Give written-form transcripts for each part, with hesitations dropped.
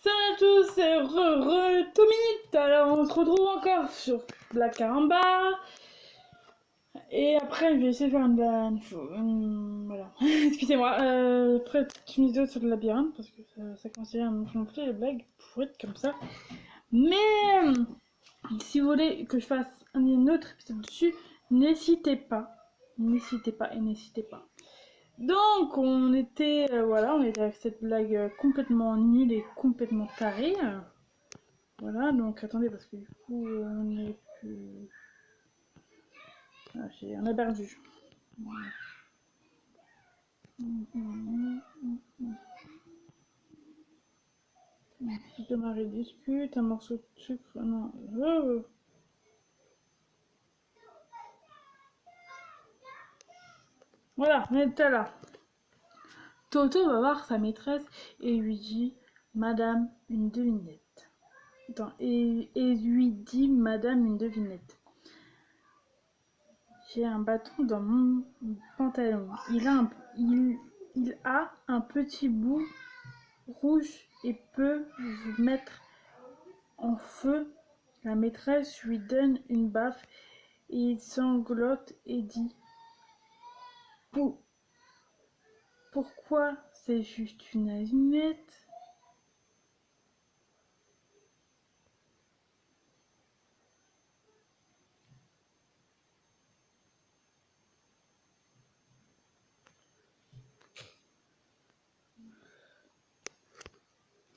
Salut à tous, c'est tout minute. Alors on se retrouve encore sur la caramba. Et après je vais essayer de faire voilà. Excusez-moi. Après une vidéo sur le labyrinthe parce que ça considère non plus les blagues pourrites comme ça. Mais si vous voulez que je fasse un autre épisode dessus, n'hésitez pas. N'hésitez pas et n'hésitez pas. Donc on était voilà, on était avec cette blague complètement nulle et complètement tarée. Voilà, donc attendez parce que du coup on est plus. Ah, on a perdu. Voilà. Un petit de Marie discute, un morceau de sucre, non. Voilà, on était là. Toto va voir sa maîtresse et lui dit Madame, une devinette. Attends, et lui dit Madame, une devinette. J'ai un bâton dans mon pantalon. Il a un petit bout rouge et peut vous mettre en feu. La maîtresse lui donne une baffe et il sanglote et dit Pourquoi c'est juste une allumette?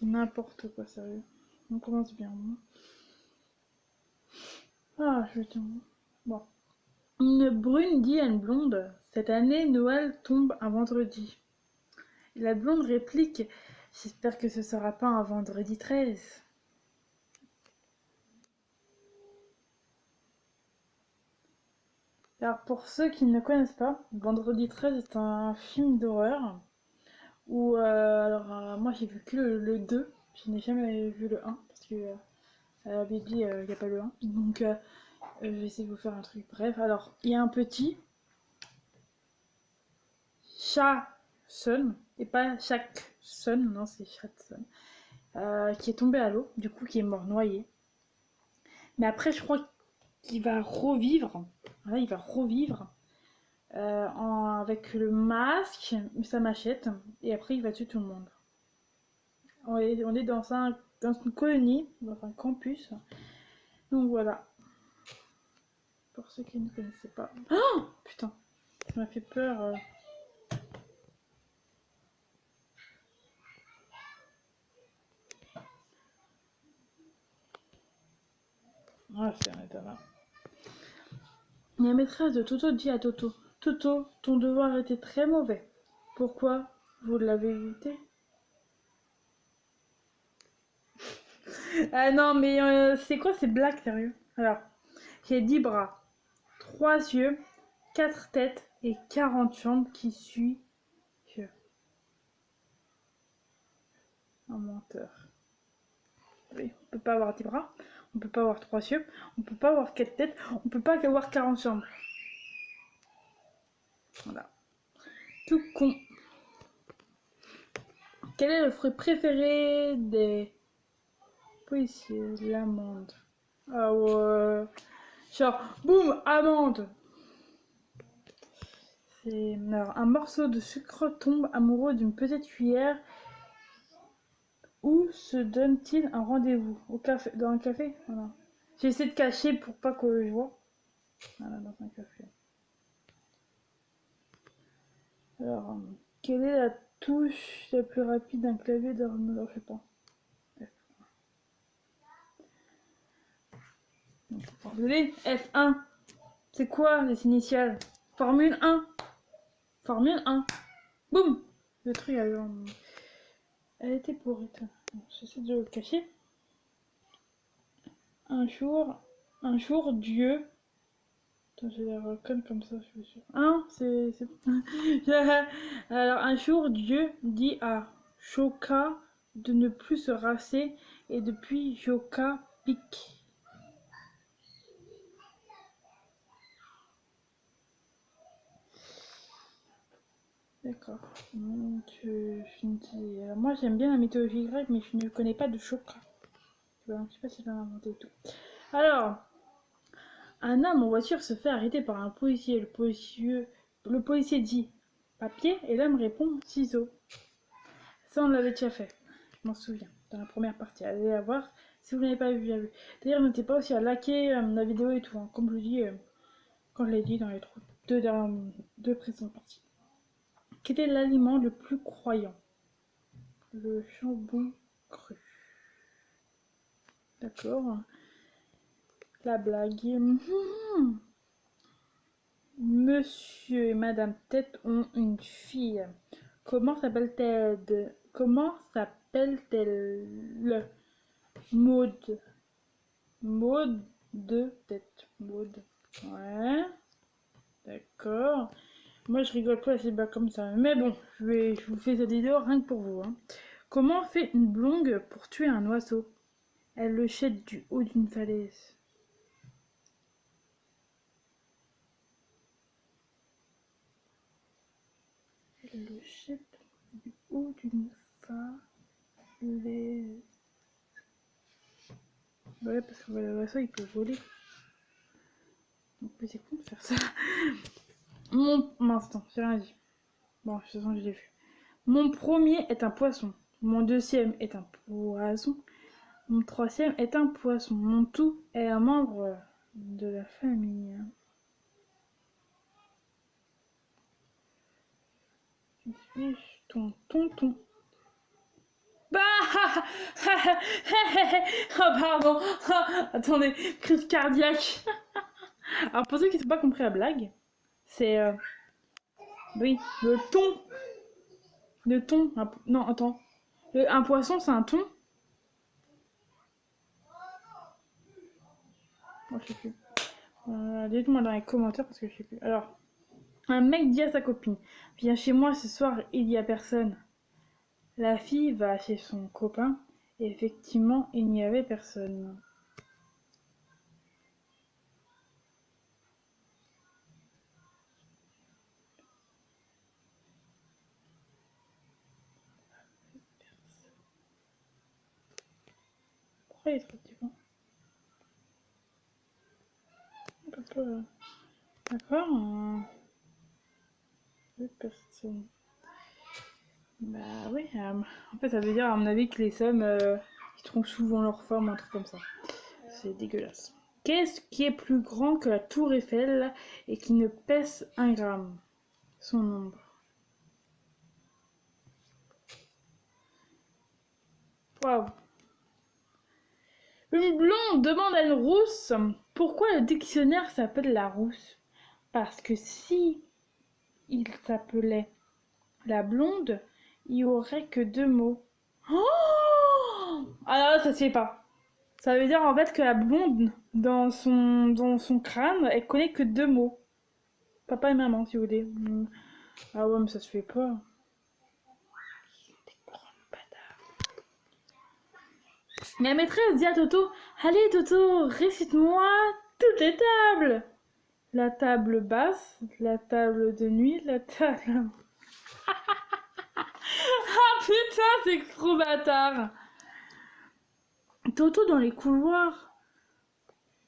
N'importe quoi, sérieux. On commence bien. Ah, je tiens. Bon. Une brune dit à une blonde Cette année, Noël tombe un vendredi. Et la blonde réplique J'espère que ce sera pas un vendredi 13. Alors, pour ceux qui ne connaissent pas, Vendredi 13 est un film d'horreur où, moi j'ai vu que le 2, je n'ai jamais vu le 1 parce que Baby, il n'y a pas le 1. Donc, je vais essayer de vous faire un truc bref. Alors, il y a un petit Chatson, et pas Jackson, non, c'est Chatson, qui est tombé à l'eau, du coup, qui est mort noyé. Mais après, je crois qu'il va revivre. Voilà, il va revivre avec le masque, sa machette, et après, il va tuer tout le monde. On est dans une colonie, dans un campus. Donc voilà. Pour ceux qui ne connaissaient pas. Oh putain, ça m'a fait peur. Ah, c'est un état là. La maîtresse de Toto dit à Toto Toto, ton devoir était très mauvais. Pourquoi vous l'avez évité? Ah non, mais c'est quoi ces blagues, sérieux? Alors, j'ai 10 bras, 3 yeux, 4 têtes et 40 jambes qui suis-je? Un menteur. Oui, on peut pas avoir 10 bras, on peut pas avoir 3 yeux, on peut pas avoir 4 têtes, on peut pas avoir 40 jambes. Voilà. Tout con. Quel est le fruit préféré des policiers? L'amande. Ah ouais. Genre, boum, amande. Alors, un morceau de sucre tombe amoureux d'une petite cuillère. Où se donne-t-il un rendez-vous? Au café, dans un café? Voilà. J'ai essayé de cacher pour pas que je vois. Voilà, dans un café. Alors, quelle est la touche la plus rapide d'un clavier d'ordinateur? Je sais pas. Désolé, F1. C'est quoi les initiales? Formule 1. Formule 1. Boum. Le truc elle était pourrite. J'essaie de le cacher. Un jour, Dieu. Attends, j'ai l'air conne comme ça, je suis sûre. Ah, c'est. Alors, un jour, Dieu dit à Joka de ne plus se rasser et depuis, Joka pique. D'accord. Donc, moi, j'aime bien la mythologie grecque, mais je ne connais pas de Chokra. Je ne sais pas si je l'ai inventé et tout. Alors, un homme en voiture se fait arrêter par un policier. Le policier dit papier et l'homme répond ciseaux. Ça, on l'avait déjà fait. Je m'en souviens. Dans la première partie. Allez la voir si vous n'avez pas vu. D'ailleurs, n'hésitez pas aussi à liker la vidéo et tout. Hein. Comme je vous dis, quand je l'ai dit dans les deux précédentes parties. Quel est l'aliment le plus croyant? Le jambon cru. D'accord. La blague. Monsieur et Madame Tête ont une fille. Comment s'appelle-t-elle? Comment s'appelle-t-elle? Maud. Maud de Tête. Maud. Ouais. D'accord. Moi, je rigole pas assez bas comme ça. Mais bon, je vous fais cette vidéo rien que pour vous. Hein. Comment fait une blonde pour tuer un oiseau? Elle le jette du haut d'une falaise. Elle le jette du haut d'une falaise. Ouais, parce que l'oiseau, il peut voler. Donc, c'est con de faire ça. Mince, attends, j'ai rien dit. Bon, de toute façon, je l'ai vu. Mon premier est un poisson. Mon deuxième est un poisson. Mon troisième est un poisson. Mon tout est un membre de la famille. Je suis ton tonton. Bah oh pardon. Attendez, crise cardiaque. Alors pour ceux qui n'ont pas compris la blague, c'est oui, le thon. Le thon. Non, attends. Un poisson, c'est un thon. Moi, je sais plus. Dites-moi dans les commentaires parce que je sais plus. Alors, un mec dit à sa copine, viens chez moi ce soir, il y a personne. La fille va chez son copain. Et effectivement, il n'y avait personne. Pourquoi il est trop différent? D'accord. Personne. Bah oui, en fait ça veut dire à mon avis que les hommes ils trouvent souvent leur forme, un truc comme ça. C'est dégueulasse. Qu'est-ce qui est plus grand que la tour Eiffel et qui ne pèse 1 gramme? Son nombre. Waouh. Une blonde demande à une rousse pourquoi le dictionnaire s'appelle la rousse. Parce que si il s'appelait la blonde, il n'y aurait que 2 mots. Oh, ah non, ça se fait pas. Ça veut dire en fait que la blonde, dans son crâne, elle connaît que 2 mots. Papa et maman, si vous voulez. Ah ouais, mais ça se fait pas. La maîtresse dit à Toto, allez Toto, récite-moi toutes les tables. La table basse, la table de nuit, la table... Ah putain, c'est trop bâtard. Toto dans les couloirs.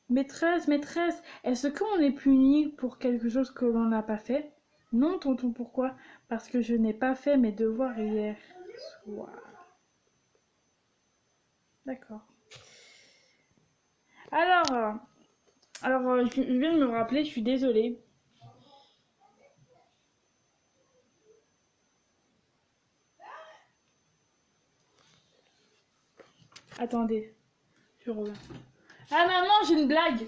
Maîtresse, maîtresse, est-ce qu'on est puni pour quelque chose que l'on n'a pas fait? Non, tonton, pourquoi? Parce que je n'ai pas fait mes devoirs hier soir. D'accord. Alors, je viens de me rappeler, je suis désolée. Attendez, je reviens. Ah maman, j'ai une blague.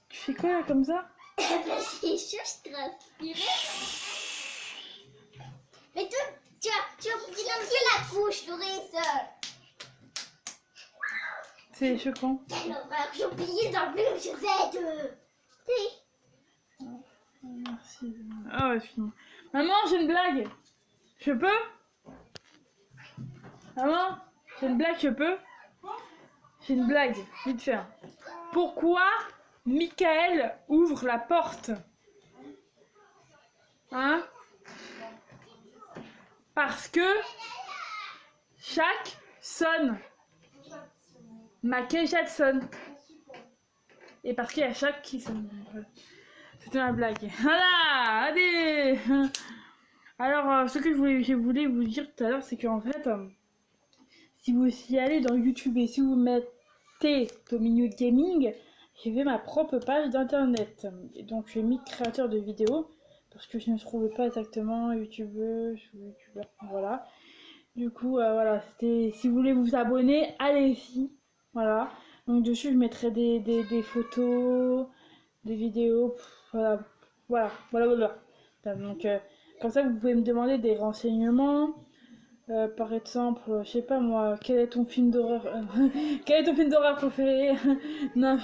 Tu fais quoi là comme ça? C'est sûr, je transpirais. Mais toi, tu as oublié d'enlever la couche, Doris. C'est choquant. J'ai oublié d'enlever le chaussette. Merci. Ah ouais, excuse-moi. Maman, j'ai une blague. Je peux? Maman, j'ai une blague, je peux? J'ai une blague, vite fait. Pourquoi Michael ouvre la porte? Hein? Parce que chaque sonne. Michael Jackson. Et parce qu'il y a chaque qui sonne. C'était ma blague. Voilà, allez. Alors, ce que je voulais vous dire tout à l'heure, c'est qu'en fait, si vous y allez dans YouTube et si vous mettez Tomino Gaming, j'ai fait ma propre page d'internet. Et donc, j'ai mis créateur de vidéos parce que je ne trouvais pas exactement youtubeuse ou youtubeur. Voilà. Du coup, voilà, c'était. Si vous voulez vous abonner, allez-y. Voilà. Donc, dessus, je mettrai des photos, des vidéos. Voilà. Voilà. Donc, comme ça, vous pouvez me demander des renseignements. Par exemple, je sais pas moi, quel est ton film d'horreur quel est ton film d'horreur préféré? Non,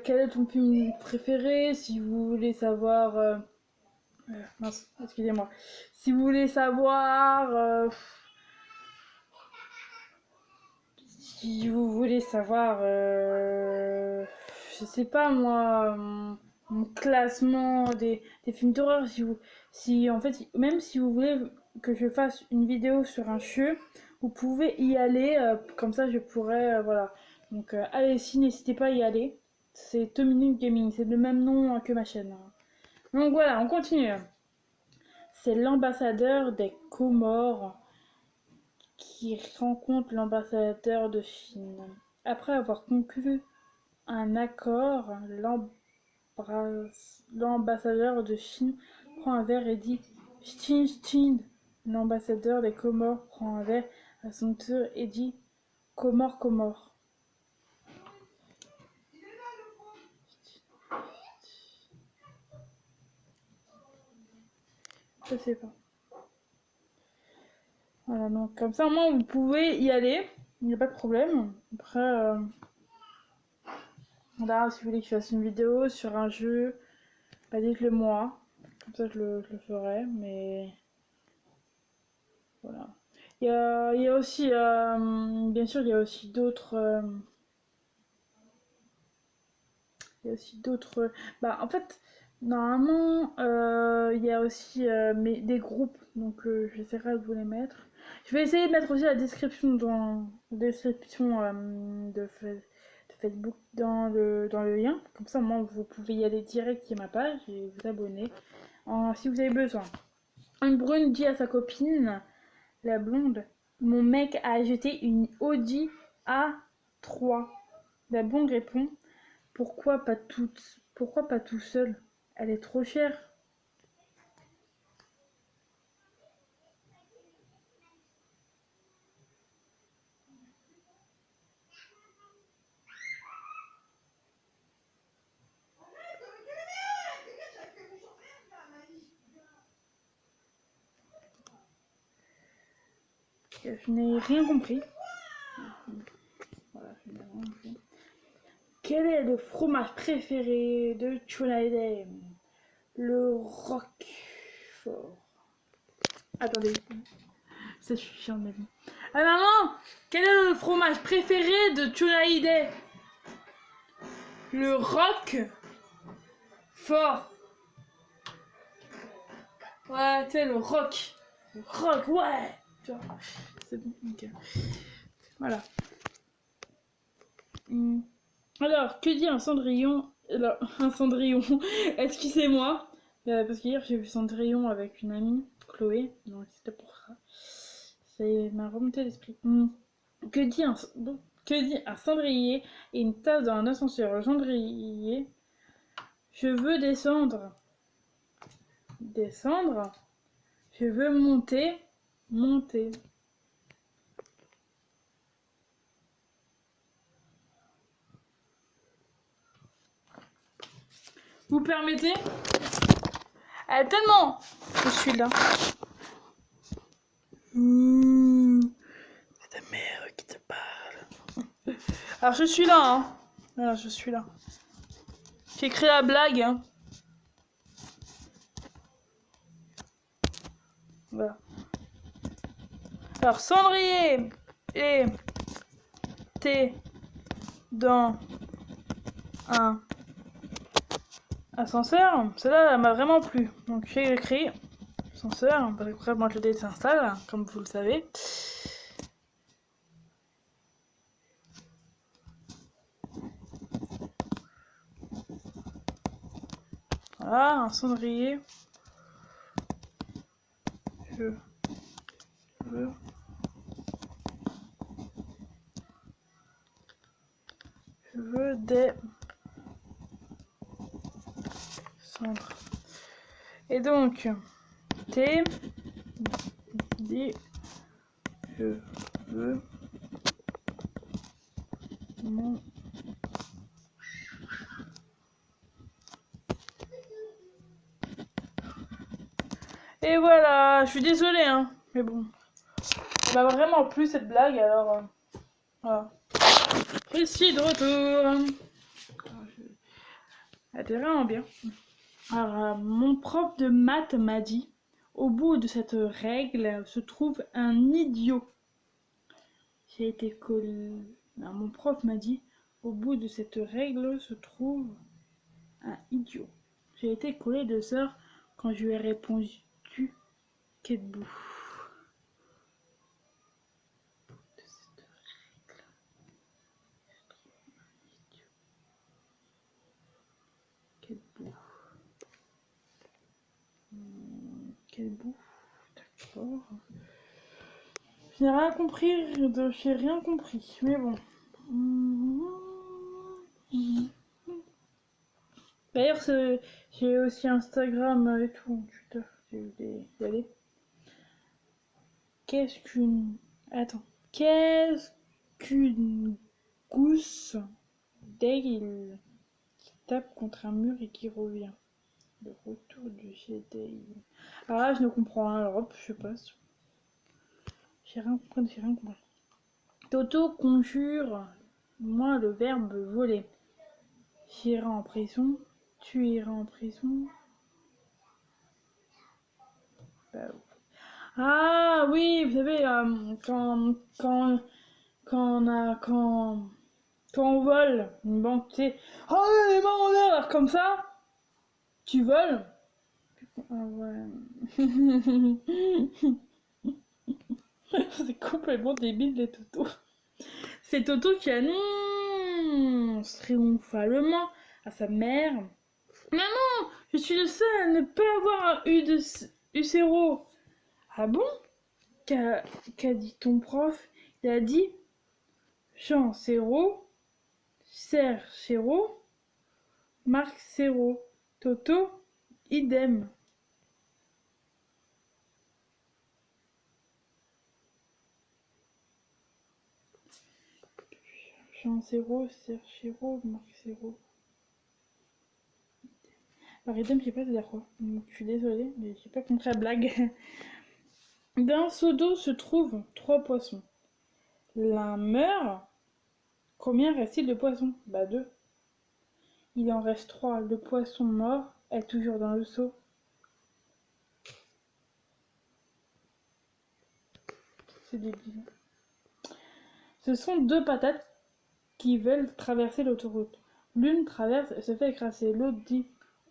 quel est ton film préféré? Si vous voulez savoir, mince, excusez-moi. Si vous voulez savoir, si vous voulez savoir, je sais pas moi, mon classement des films d'horreur, si en fait, même si vous voulez que je fasse une vidéo sur un jeu, vous pouvez y aller, comme ça je pourrais, voilà. Donc allez-y, n'hésitez pas à y aller. C'est 2 minutes gaming, c'est le même nom que ma chaîne. Donc voilà, on continue. C'est l'ambassadeur des Comores qui rencontre l'ambassadeur de Chine. Après avoir conclu un accord, l'ambassadeur de Chine prend un verre et dit Ch'tin, ch'tin. L'ambassadeur des Comores prend un verre à son tour et dit Comore, Comore. Je sais pas. Voilà, donc comme ça, au moins, vous pouvez y aller. Il n'y a pas de problème. Après, là, si vous voulez que je fasse une vidéo sur un jeu, bah, dites-le moi. Comme ça, je le ferai. Mais voilà. Il y a aussi, bien sûr, il y a aussi d'autres. Il y a aussi d'autres. Bah, en fait, normalement, il y a aussi des groupes. Donc, j'essaierai de vous les mettre. Je vais essayer de mettre aussi la description dans la description de Facebook dans le lien. Comme ça, moi, vous pouvez y aller direct sur ma page et vous abonner si vous avez besoin. Une brune dit à sa copine, la blonde, mon mec a acheté une Audi A3. La blonde répond, pourquoi pas tout seul? Elle est trop chère. Je n'ai rien compris. Voilà, je n'ai rien compris. Quel est le fromage préféré de Cholaide? Le Roquefort. Attendez, ça je suis chiant de ma vie. Ah maman, quel est le fromage préféré de Cholaide? Le Roquefort. Ouais, tu sais, le rock. Le rock, ouais. C'est bon, ok. Voilà. Alors, que dit un Cendrillon? Alors, un Cendrillon, excusez-moi. Parce qu'hier, j'ai vu Cendrillon avec une amie, Chloé. Donc, c'était pour ça. C'est ma remontée d'esprit. Que dit un cendrier et une tasse dans un ascenseur? Le cendrier, je veux descendre. Descendre. Je veux monter. Monter. Vous permettez? Tellement je suis là. C'est ta mère qui te parle. Alors je suis là, hein. Voilà, je suis là. J'ai créé la blague, hein. Voilà. Alors, cendrier et thé dans un ascenseur. Celle-là, elle m'a vraiment plu. Donc j'ai écrit ascenseur, parce que après moi je le désinstalle, comme vous le savez. Voilà, un cendrier. Je veux des cendres. Et donc, T dit je veux mon et voilà, je suis désolée hein, mais bon, ça m'a vraiment plu cette blague alors voilà. Je suis de retour. Elle était vraiment bien. Alors, mon prof de maths m'a dit, au bout de cette règle se trouve un idiot. J'ai été collé. Alors, mon prof m'a dit, au bout de cette règle se trouve un idiot. J'ai été collé de sœur quand je lui ai répondu, qu'êtes bout. Quel bout. Quel bout. D'accord. J'ai rien compris, j'ai rien compris, mais bon. D'ailleurs, j'ai aussi Instagram et tout, Twitter, j'ai y aller. Qu'est-ce qu'une... Attends. Qu'est-ce qu'une gousse d'ail qui tape contre un mur et qui revient? Le retour du jet d'ail. Alors là, je ne comprends rien, alors hop, je passe. J'ai rien compris. Toto conjure, moi, le verbe voler. J'irai en prison, tu iras en prison. Bah, ah oui, vous savez, quand on vole une banque, tu sais, oh les mains en l'air comme ça, tu voles. Ah ouais. C'est complètement débile les Toto. C'est Toto qui annonce triomphalement à sa mère. Maman, je suis le seul à ne pas avoir eu de U0. Ah bon? Qu'a dit ton prof? Il a dit Jean 0, Serge 0, Marc 0, Toto idem. Jean 0, Serge 0, Marc 0. Alors idem, je sais pas te dire quoi. Je suis désolée, mais j'ai pas compris la blague. Dans seau d'eau se trouvent 3 poissons. L'un meurt. Combien reste-t-il de poissons? Bah 2. Il en reste 3. Le poisson mort est toujours dans le seau. C'est débile. Ce sont 2 patates qui veulent traverser l'autoroute. L'une traverse et se fait écraser. L'autre dit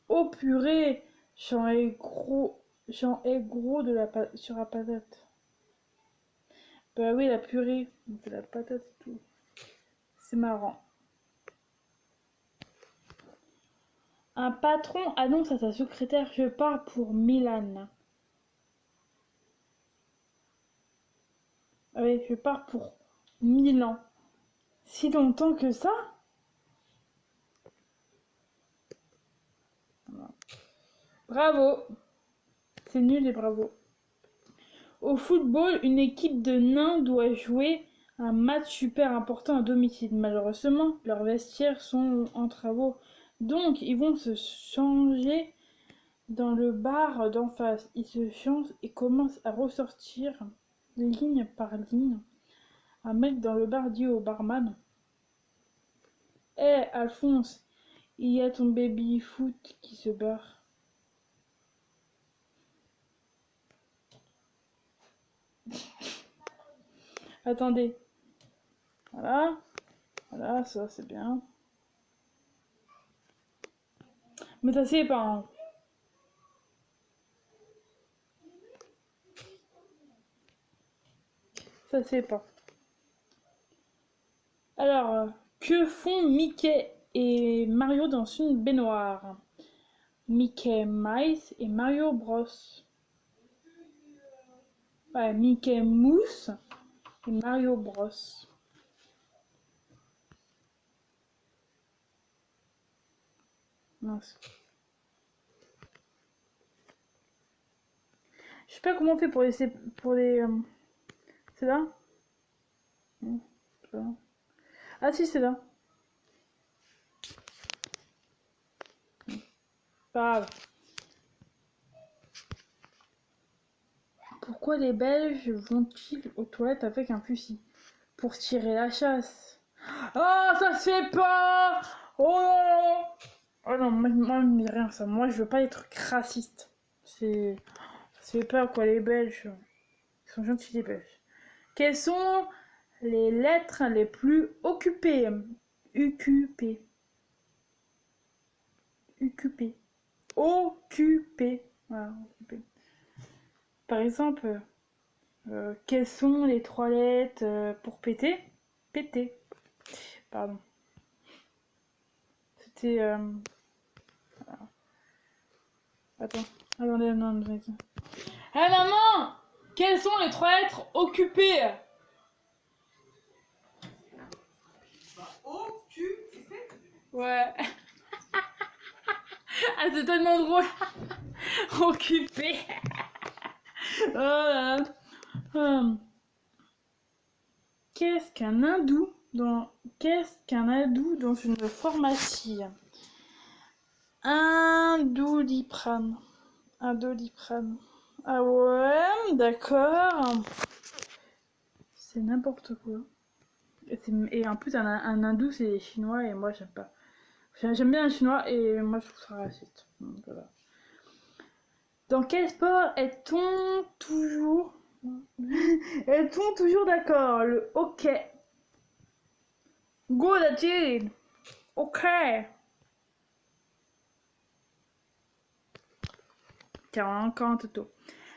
oh purée, j'en ai gros de sur la patate. Bah oui, la purée, de la patate et tout. C'est marrant. Un patron annonce à sa secrétaire je pars pour Milan. Ah oui, je pars pour Milan. Si longtemps que ça? Bravo. C'est nul et bravo. Au football, une équipe de nains doit jouer un match super important à domicile. Malheureusement, leurs vestiaires sont en travaux. Donc, ils vont se changer dans le bar d'en face. Ils se changent et commencent à ressortir ligne par ligne. Un mec dans le bar dit au barman Hé, Alphonse, il y a ton baby-foot qui se barre. Attendez. Voilà. Voilà, ça c'est bien. Mais ça c'est pas. Hein. Ça c'est pas. Alors, que font Mickey et Mario dans une baignoire? Mickey Mouse et Mario Bros. Ouais, Mickey Mouse et Mario Bros. Mince. Je sais pas comment on fait pour les c'est là? Non, c'est pas là. Ah si, c'est là. Pas grave. Pourquoi les Belges vont-ils aux toilettes avec un fusil? Pour tirer la chasse. Ah, ça se fait pas! Oh non! Oh non, moi, mais rien ça. Moi, je veux pas être raciste. C'est... Ça se fait pas, quoi, les Belges. Ils sont gentils, les Belges. Quelles sont les lettres les plus occupées? UQP. UQP. Occupé. Voilà, occupé. Par exemple, quelles sont les trois lettres pour péter? Péter. Pardon. C'était. Attends. Attendez, non, non. Ah maman! Quelles sont les trois lettres occupées? Occupé? Ouais. Ah, c'est tellement drôle. Occupé. Oh là là. Qu'est-ce qu'un hindou dans une pharmacie? Un doliprane. Un doliprane. Ah ouais, d'accord. C'est n'importe quoi. Et en plus, un hindou, c'est chinois et moi, j'aime pas. J'aime bien un chinois et moi, je trouve ça raciste. Donc, voilà. Dans quel sport est-on toujours... est-on toujours d'accord? Le hockey. Go, Datil. Ok. 40 Toto.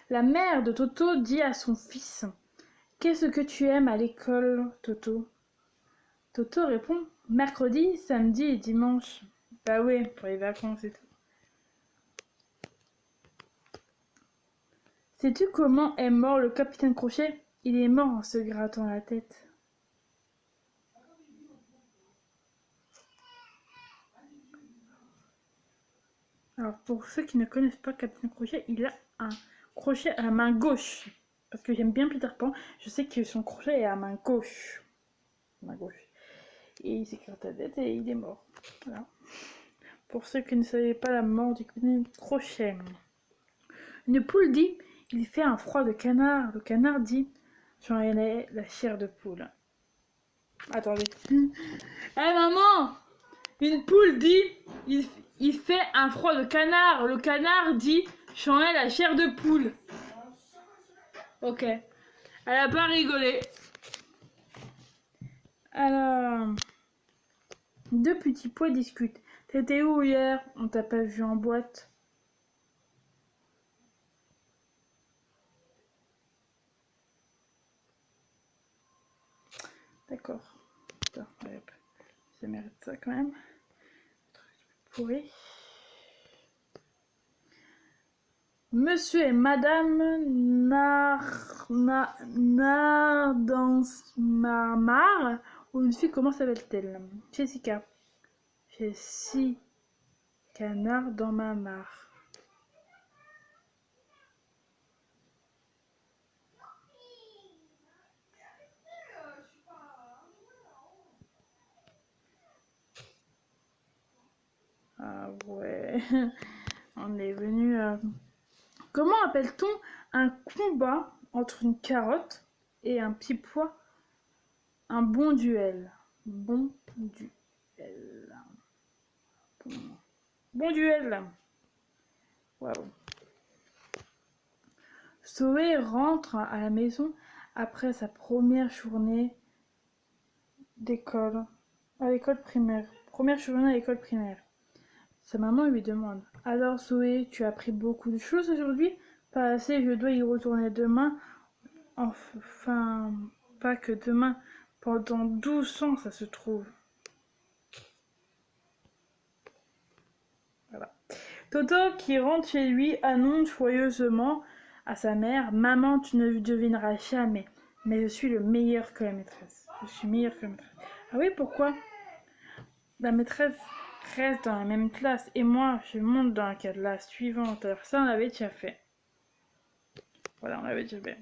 La mère de Toto dit à son fils: qu'est-ce que tu aimes à l'école, Toto? Toto répond: mercredi, samedi et dimanche. Bah ouais, pour les vacances et tout. Sais-tu comment est mort le capitaine Crochet? Il est mort en se grattant la tête. Alors pour ceux qui ne connaissent pas Capitaine Crochet, il a un crochet à la main gauche. Parce que j'aime bien Peter Pan, je sais que son crochet est à la main gauche. Main gauche. Et il s'est gratté la tête et il est mort. Voilà. Pour ceux qui ne savaient pas la mort du Capitaine Crochet. Une poule dit: il fait un froid de canard. Le canard dit: j'en ai la chair de poule. Attendez. Maman! Une poule dit: il fait un froid de canard. Le canard dit: j'en ai la chair de poule. Ok. Elle a pas rigolé. Alors. Deux petits pois discutent. T'étais où hier? On t'a pas vu en boîte. D'accord. Attends, hop. Ça mérite ça quand même. Pourri. Monsieur et Madame Nardansmar, ou une fille, comment s'appelle-t-elle? Jessica. J'ai 6 canards dans ma mare. Ah ouais, on est venu. Comment appelle-t-on un combat entre une carotte et un petit pois? Un bon duel. Bon duel. Bon duel. Waouh. Zoé rentre à la maison après sa première journée d'école. à l'école primaire. Première journée à l'école primaire. Sa maman lui demande: alors Zoé, tu as appris beaucoup de choses aujourd'hui? Pas assez, je dois y retourner demain. Enfin, pas que demain. Pendant 12 ans, ça se trouve. Voilà. Toto, qui rentre chez lui, annonce joyeusement à sa mère: maman, tu ne devineras jamais, mais je suis le meilleur que la maîtresse. Je suis meilleur que la maîtresse. Ah oui, pourquoi? La maîtresse reste dans la même classe et moi, je monte dans la classe suivante. Alors ça, on l'avait déjà fait. Voilà, on l'avait déjà fait.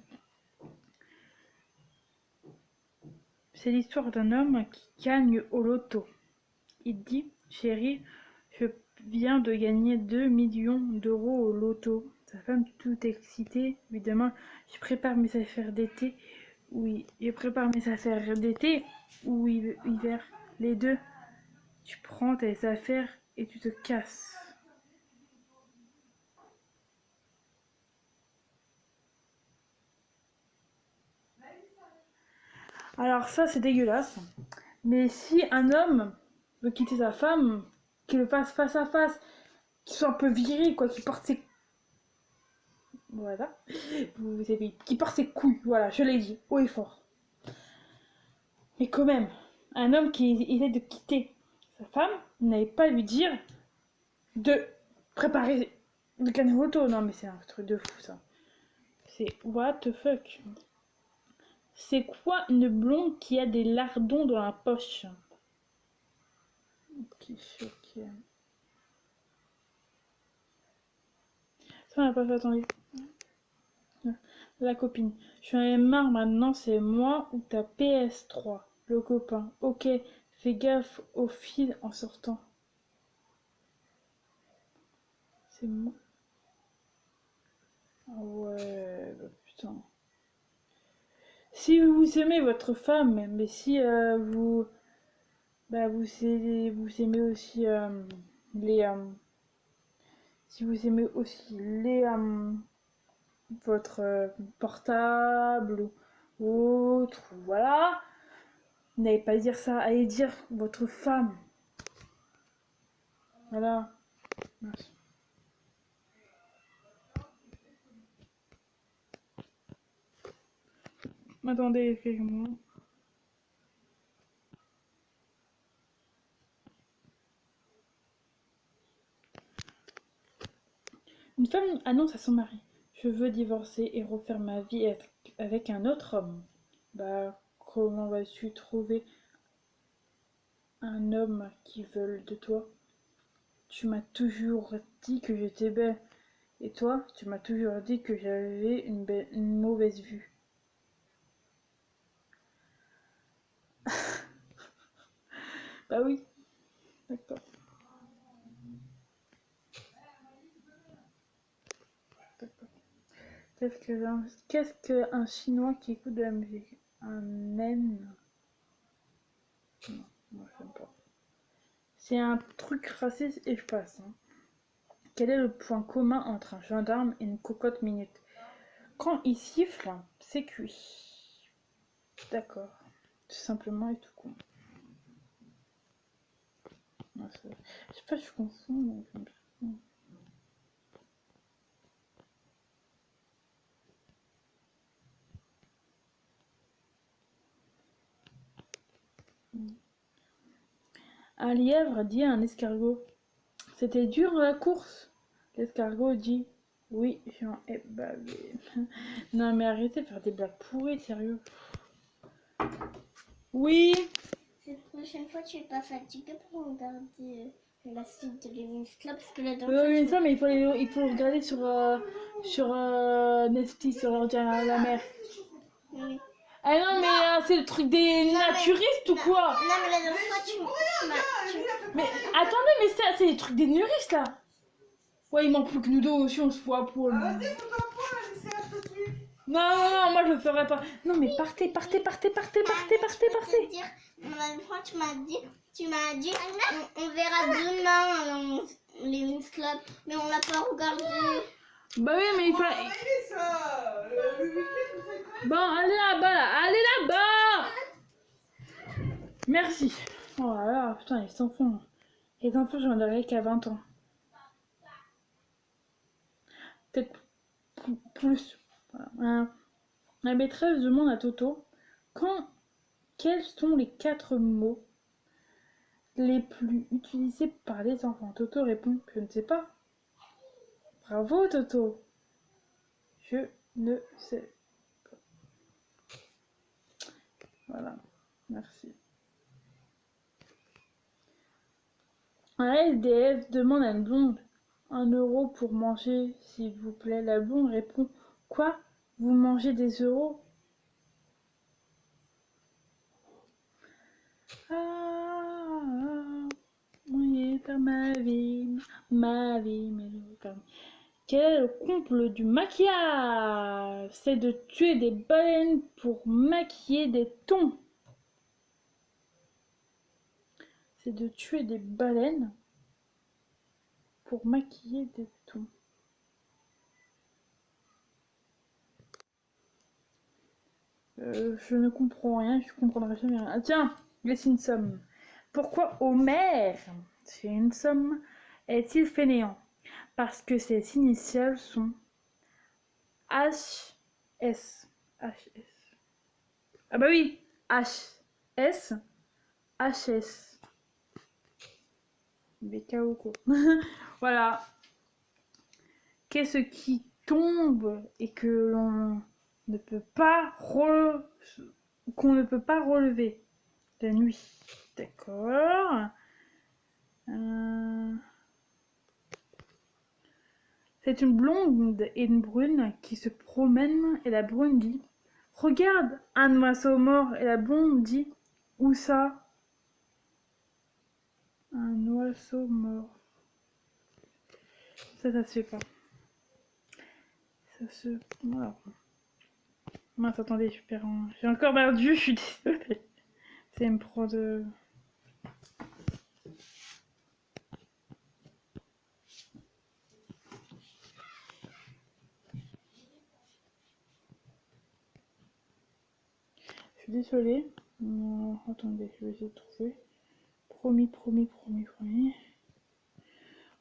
C'est l'histoire d'un homme qui gagne au loto. Il dit: chérie, je viens de gagner 2 millions d'euros au loto. Sa femme, toute excitée, lui demande: je prépare mes affaires d'été. Oui, je prépare mes affaires d'été ou hiver, les deux. Tu prends tes affaires et tu te casses. Alors ça, c'est dégueulasse. Mais si un homme veut quitter sa femme, qu'il le fasse face à face, qu'il soit un peu viril, quoi, qu'il porte ses... Voilà. Vous savez, qu'il porte ses couilles, voilà, je l'ai dit, haut et fort. Mais quand même, un homme qui essaie de quitter sa femme n'allait pas lui dire de préparer le canot auto. Non mais c'est un truc de fou ça. C'est what the fuck. C'est quoi une blonde qui a des lardons dans la poche? Ok, ok. Ça on n'a pas fait attendre. La copine. Je suis en marre maintenant, c'est moi ou ta PS3. Le copain. Ok, fais gaffe au fil en sortant. C'est moi. Ah ouais, bah putain. Si vous aimez votre femme, mais si vous, bah vous aimez aussi les, si vous aimez aussi les, votre portable ou autre, voilà, n'allez pas dire ça, allez dire votre femme, voilà. Merci. Attendez, quelques-moi. Une femme annonce à son mari: je veux divorcer et refaire ma vie avec un autre homme. Bah, comment vas-tu trouver un homme qui veut de toi? Tu m'as toujours dit que j'étais belle. Et toi, tu m'as toujours dit que j'avais une mauvaise vue. Bah oui, d'accord. Qu'est-ce qu'un Chinois qui écoute de la musique? Un naine? Non, moi j'aime pas. C'est un truc raciste et je passe. Hein. Quel est le point commun entre un gendarme et une cocotte minute? Quand il siffle, c'est cuit. D'accord. Tout simplement et tout con. Ouais, je sais pas, je confonds. Un lièvre dit à un escargot: c'était dur la course. L'escargot dit: oui, j'en ai bavé. Non mais arrêtez de faire des blagues pourries, sérieux. Oui. Cette prochaine fois, tu es pas fatigué pour regarder la suite de Lewin's Club parce que la Oui, dernière fois, ça, mais il faut le regarder sur Netflix, sur la mer. oui. Ah non, mais c'est le truc des naturistes ou quoi? Non, mais la dernière fois, tu m'as... Mais attendez, mais ça, c'est les trucs des naturistes là. Ouais, il manque plus que nous deux aussi, on se fout à poil. Vas-y, fous-toi à poil, c'est un peu plus. Non, moi je le ferai pas. Non, mais partez. La dernière fois, tu m'as dit, on verra demain Lewin's Club, mais on l'a pas regardé. Bah oui, mais il On faut... va travailler ça. Le week-end, vous savez. Bon, allez là-bas, là. Allez là-bas. Merci. Oh là là, putain, les enfants. Les enfants, j'en aurais qu'à 20 ans. Peut-être plus. Voilà. La maîtresse demande à Toto quels sont les 4 mots les plus utilisés par les enfants. Toto répond, je ne sais pas. Bravo Toto. Je ne sais. Voilà, merci. Un SDF demande à une blonde 1 € pour manger, s'il vous plaît. La blonde répond, quoi? Vous mangez des euros? Ah, oui, dans ma vie, mais comme. Quel est le comble du maquillage? C'est de tuer des baleines pour maquiller des thons. C'est de tuer des baleines pour maquiller des thons. Je ne comprends rien, je comprendrai jamais rien. Ah, tiens, les Simpsons. Pourquoi Homer, c'est une somme, est-il fainéant? Parce que ses initiales sont HS. HS. Ah bah oui, HS, HS. BKO. Voilà. Qu'est-ce qui tombe et que l'on ne peut pas qu'on ne peut pas relever? La nuit. D'accord. C'est une blonde et une brune qui se promènent et la brune dit regarde un oiseau mort et la blonde dit où ça? Un oiseau mort. Ça se fait pas. Ça se. Voilà. Mince, attendez, je perds un. J'ai encore perdu, je suis désolée. C'est une pro de. Je suis désolée. Non, attendez, je vais essayer de trouver. Promis.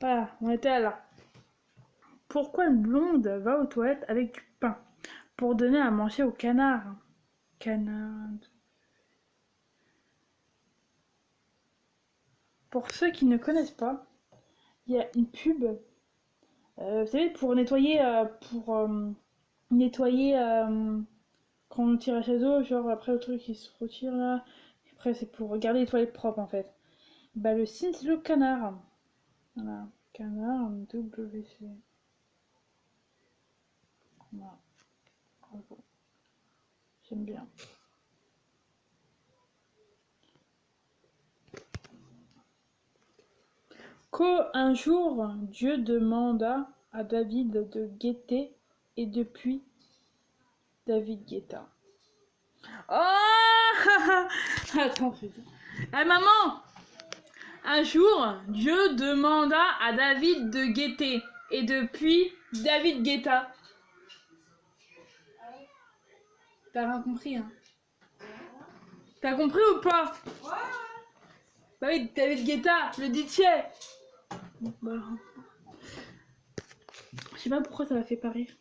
Voilà, on était là. Pourquoi une blonde va aux toilettes avec du pain? Pour donner à manger au canard. Canard. Pour ceux qui ne connaissent pas, il y a une pub. Vous savez, pour nettoyer, nettoyer quand on tire à chez eux, genre après le truc qui se retire là. Après, c'est pour garder les toilettes propres en fait. Bah, le signe, c'est le canard. Voilà, canard WC. Voilà, bravo. J'aime bien. Un jour, Dieu demanda à David de guetter, et depuis, David guetta. Oh attends, putain. Eh maman! Un jour, Dieu demanda à David de guetter, et depuis, David guetta. T'as rien compris, hein? T'as compris ou pas? Bah oui, David Guetta, le DJ. Bah, je sais pas pourquoi ça m'a fait pas rire.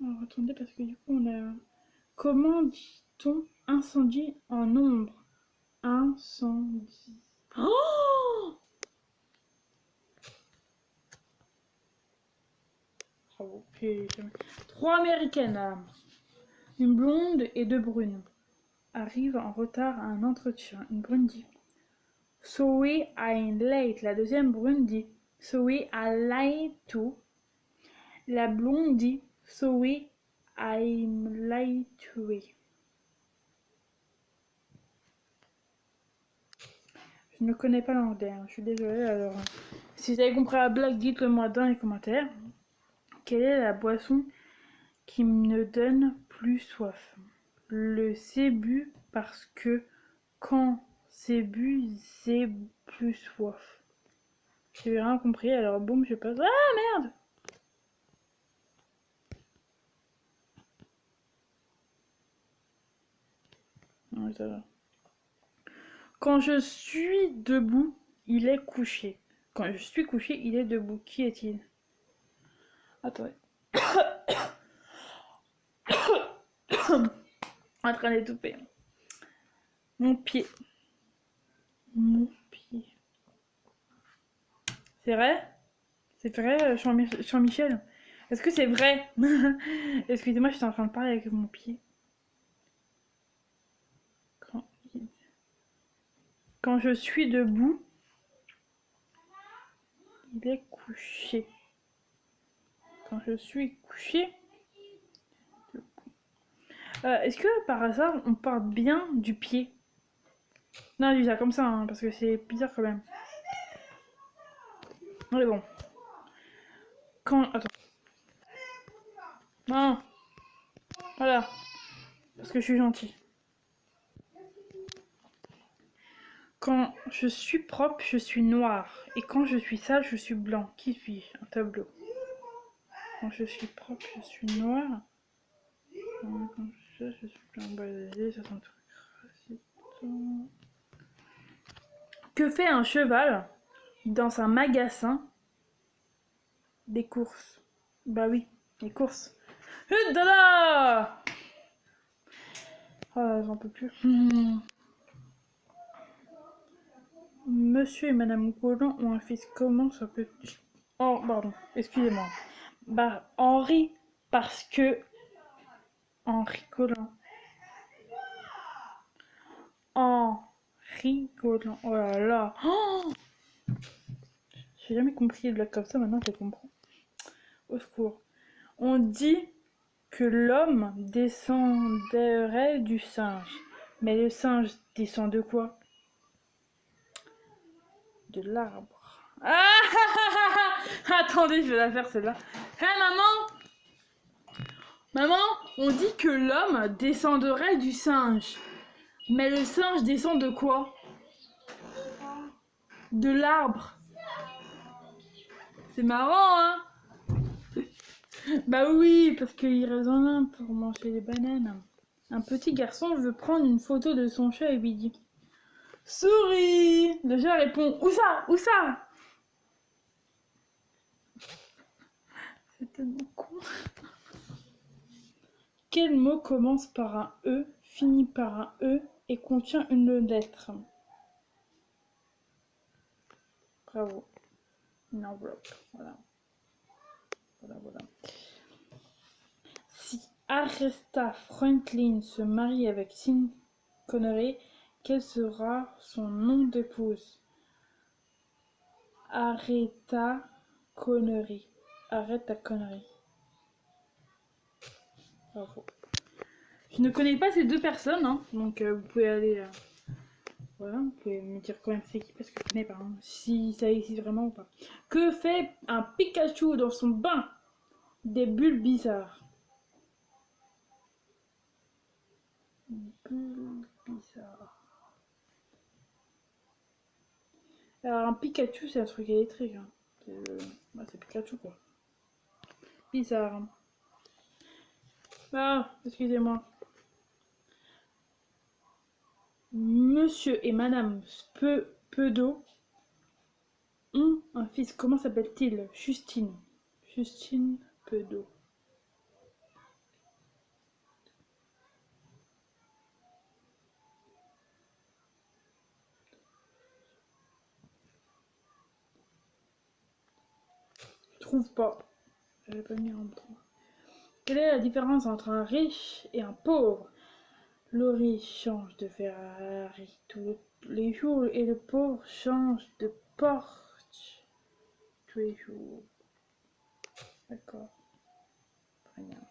Alors attendez, parce que du coup on a... Comment dit-on incendie en nombre? Incendie. Oh! Bravo. 3 américaines, là. Une blonde et 2 brunes arrivent en retard à un entretien. Une brune dit Sorry I'm late. La deuxième brune dit Sorry I late too. La blonde dit Sorry I'm late too. Je ne connais pas l'anglais, hein. Je suis désolée. Alors, si vous avez compris la blague, dites-le moi dans les commentaires. Quelle est la boisson qui me donne plus soif? Le zébu, parce que quand c'est bu, c'est plus soif. J'ai rien compris, alors boum, je passe. Ah merde! Non, ça va. Quand je suis debout, il est couché. Quand je suis couché, il est debout. Qui est-il? Attendez. En train d'étouffer. Mon pied. Mon pied. C'est vrai? C'est vrai, Jean-Michel? Est-ce que c'est vrai? Excusez-moi, j'étais en train de parler avec mon pied. Quand, Quand je suis debout, il est couché. Quand je suis couché. Est-ce que par hasard on parle bien du pied? Non, dis ça comme ça, hein, parce que c'est bizarre quand même. Mais bon. Quand. Attends. Non. Voilà. Parce que je suis gentil. Quand je suis propre, je suis noir. Et quand je suis sale, je suis blanc. Qui suis-je? Un tableau. Quand je suis propre, je suis noir. Quand je suis blanc. Basé, ça sent tout. Que fait un cheval dans un magasin des courses? Bah oui, les courses. Dada! Ah, j'en peux plus. Monsieur et Madame Collant ont un fils. Comment ça peut... Oh, pardon, excusez-moi. Bah, Henri, parce que... Henri Collant. Henri Collant. Oh là là. Oh, j'ai jamais compris les blagues comme ça, maintenant je les comprends. Au secours. On dit que l'homme descendrait du singe. Mais le singe descend de quoi? De l'arbre. Ah, attendez, je vais la faire celle-là. Hé maman! Maman, on dit que l'homme descendrait du singe. Mais le singe descend de quoi? De l'arbre. C'est marrant, hein? Bah oui, parce qu'il reste en un pour manger les bananes. Un petit garçon veut prendre une photo de son chat et lui dit: souris! Le chat répond: où ça? Où ça? C'est tellement con. Quel mot commence par un E, finit par un E et contient une lettre? Bravo. Une enveloppe. Voilà. Voilà. Si Aretha Franklin se marie avec Sean Connery, quel sera son nom d'épouse? Aretha Connery. Aretha Connery. Bravo. Je ne connais pas ces deux personnes, hein, donc vous pouvez aller... voilà, vous pouvez me dire quand même c'est qui, parce que je connais pas, hein, si ça existe vraiment ou pas. Que fait un Pikachu dans son bain? Des bulles bizarres. Bulles bizarres. Alors un Pikachu c'est un truc électrique, hein. C'est Pikachu quoi. Bizarre. Hein. Ah, excusez-moi. Monsieur et Madame Pedo ont un fils. Comment s'appelle-t-il? Justine. Justine Pedo. Je trouve pas. J'avais pas mis en point. Quelle est la différence entre un riche et un pauvre? Le riche change de Ferrari tous les jours et le pauvre change de Porsche tous les jours. D'accord. Très bien.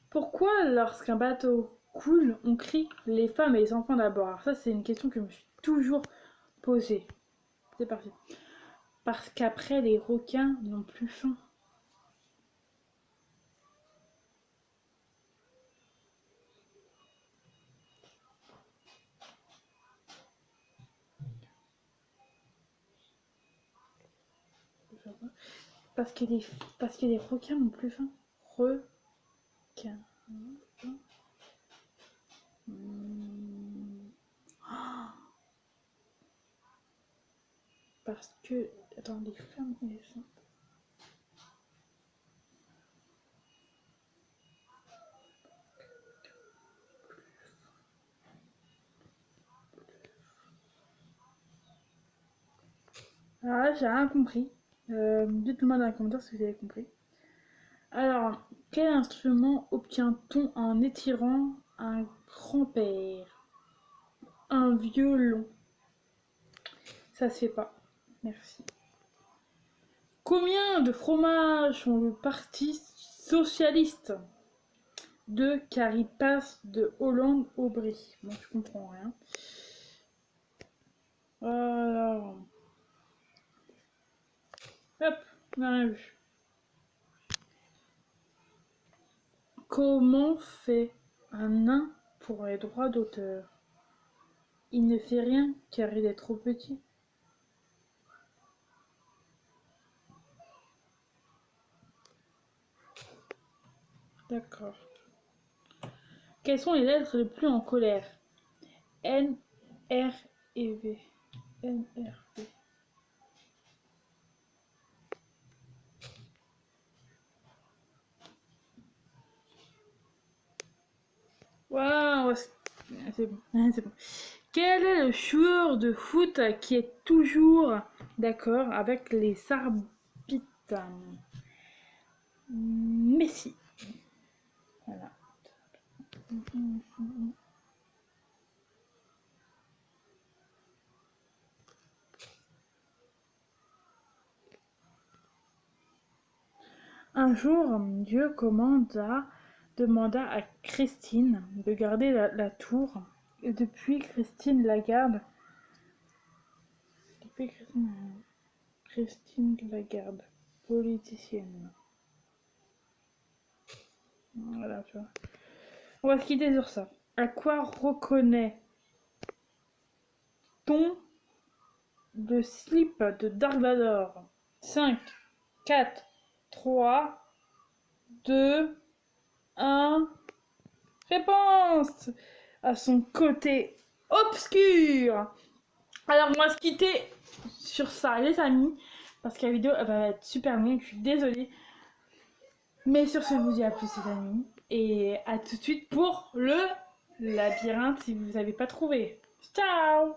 Pourquoi lorsqu'un bateau coule, on crie les femmes et les enfants d'abord? Alors ça, c'est une question que je me suis toujours posée. C'est parti. Parce qu'après, les requins n'ont plus faim. Parce que les requins n'ont plus faim. Requins. Parce que... Attends, les femmes et les seins. Ah, j'ai rien compris. Dites-moi dans les commentaires si vous avez compris. Alors, quel instrument obtient-on en étirant un grand-père? Un violon. Ça se fait pas. Merci. Combien de fromages ont le Parti socialiste? 2, car il passe de Hollande au Brie. Bon, je comprends rien. Alors... Hop, on a rien vu. Comment fait un nain pour les droits d'auteur? Il ne fait rien car il est trop petit. D'accord. Quelles sont les lettres les plus en colère? N, R et V. N, R, V. Waouh, c'est bon, c'est bon. Quel est le joueur de foot qui est toujours d'accord avec les arbitres? Messi. Voilà. Un jour, Dieu demanda à Christine de garder la tour. Et depuis, Christine la garde. Depuis Christine la garde. Politicienne. Voilà, tu vois. On va se quitter sur ça. À quoi reconnaît-on le slip de Dark Vador? 5, 4, 3, 2, 1. Réponse! À son côté obscur. Alors, on va se quitter sur ça, les amis. Parce que la vidéo elle va être super longue, je suis désolée. Mais sur ce, je vous dis à plus, les amis. Et à tout de suite pour le labyrinthe si vous n'avez pas trouvé. Ciao!